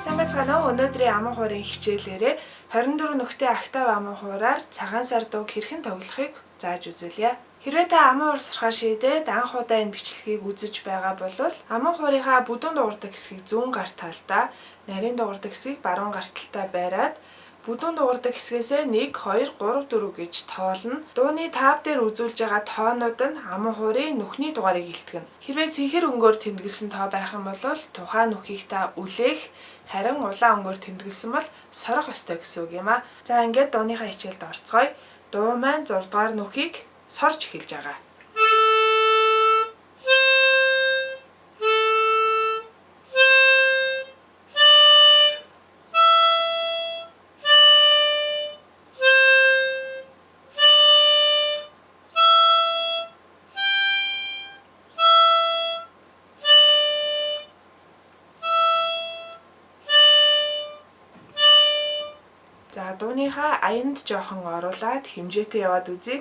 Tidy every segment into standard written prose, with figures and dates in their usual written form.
Сайн байцгаана уу? Өнөөдрийн аман хуурын хичээлээрээ 24 нөхтэй октав аман хуураар цагаан сар дууг хэрхэн тоглохыг зааж үзүүлье. Хэрвээ та аман хуур сурахаар шийдээд анх удаа энэ бичлэгийг үзэж байгаа бол аман хуурынхаа бүдүүн дуурдаг хэсгийг зүүн гарт талдаа, нарийн дуурдаг хэсгийг баруун гарт талдаа байраад бүдүүн дуурдаг хэсгээсээ 1, 2, 3, 4 гэж тоолно. Дууны таав дээр үзүүлж байгаа тоонууд нь аман хуурын нүхний дугаарыг илтгэнэ. Хэрвээ цэнхэр өнгөөр тэмдэглэсэн тоо байх юм бол тухайн нүхийг та үлээх, харин улаан өнгөөр тэмдэглэсэн бол сорох ёстой гэсэн үг юм аа. За ингээд дууныхаа хичээлд орцгоё. Дуу маань 6 дугаар нүхийг сорж эхэлж байгаа. За дууныхаа аянд жоохон оруулаад хэмжээтэй яваад үзье.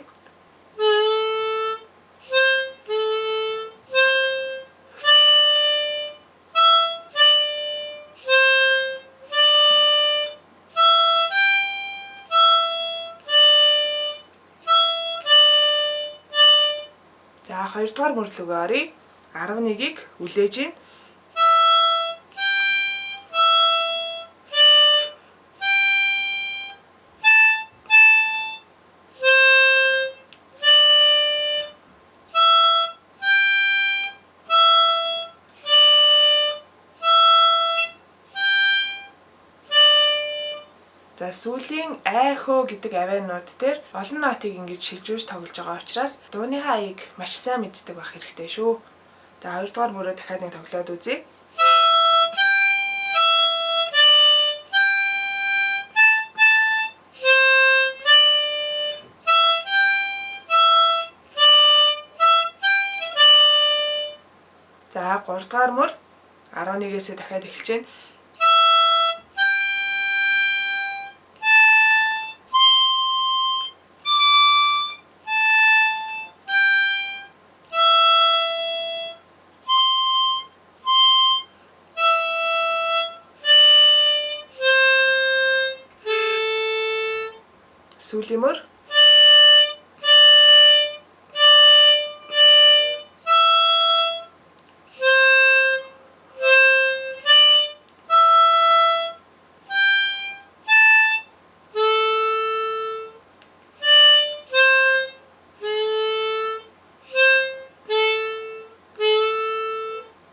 За 2 дугаар мөрлөгөө оръё. 11-ийг үлээж ийн. За сүүлийн ай хөө гэдэг авианууд дээр олон нотыг ингэж шилжүүлж тоглож байгаа учраас дууныхаа аяыг маш сайн мэддэг байх хэрэгтэй шүү. За 2 дугаар мөрөө дахиад нэг тоглоод үзье. За 3 дугаар мөр 11-ээс дахиад эхэлж байна. Сүүлийн мөр.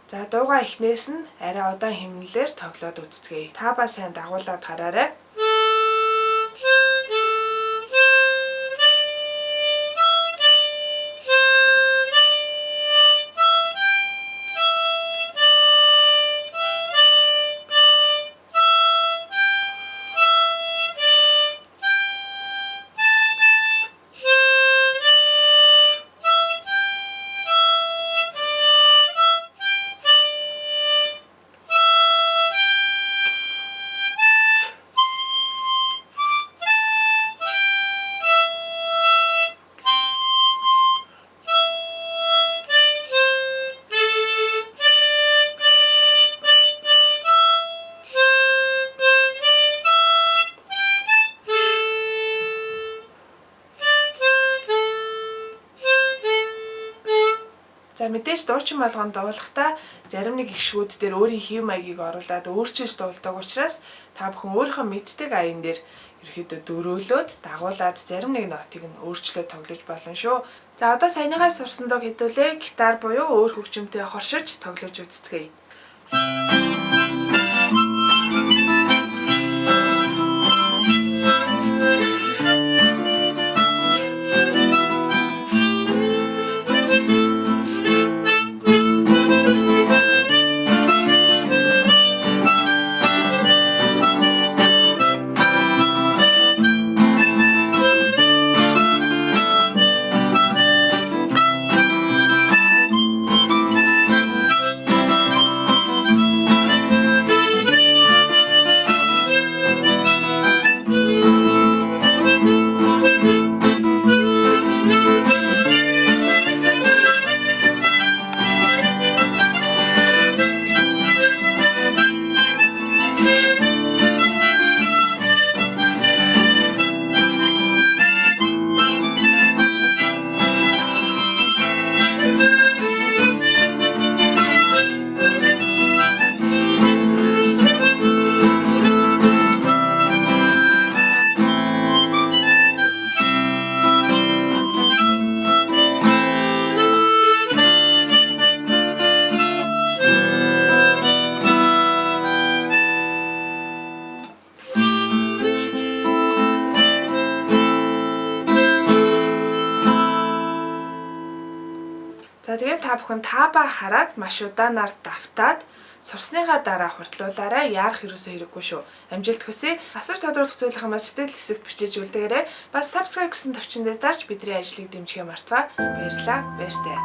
За дуугаа эхнээс нь арай удаан хэмнэлээр тоглоод үзцгээе. Та ба сайн дагуулад хараарай. За мэдээж дуучин болгонд дуулахдаа зарим нэг гişгүүд дээр өөрийн хэв маягийг оруулаад өөрчилж дуулдаг учраас та бүхэн өөрийнхөө мэддэг аян дээр ерөөдөө дөрөөлөөд дагуулад зарим нэг нотыг нь өөрчлөөд тоглож болно шүү. За одоо саяныхаас сурсан дууг хэдүүлээ гитар буюу өөр хөгжимтэй хоршиж тоглож үзцгээе. бүхэн таба хараад маш удаанаар давтаад сурсныгаа дараа хурдлуулаарай. Яарах ерөөсөө хэрэггүй шүү. Амжилт хүсье. Асууж тодруулах зүйлийнх нь сэтгэл хэсэгт бичиж үлдээгээрэй. Бас subscribe гэсэн товчон дээр дарж бидний ажлыг дэмжихээ мартаваа. Баярлалаа. Баяртай.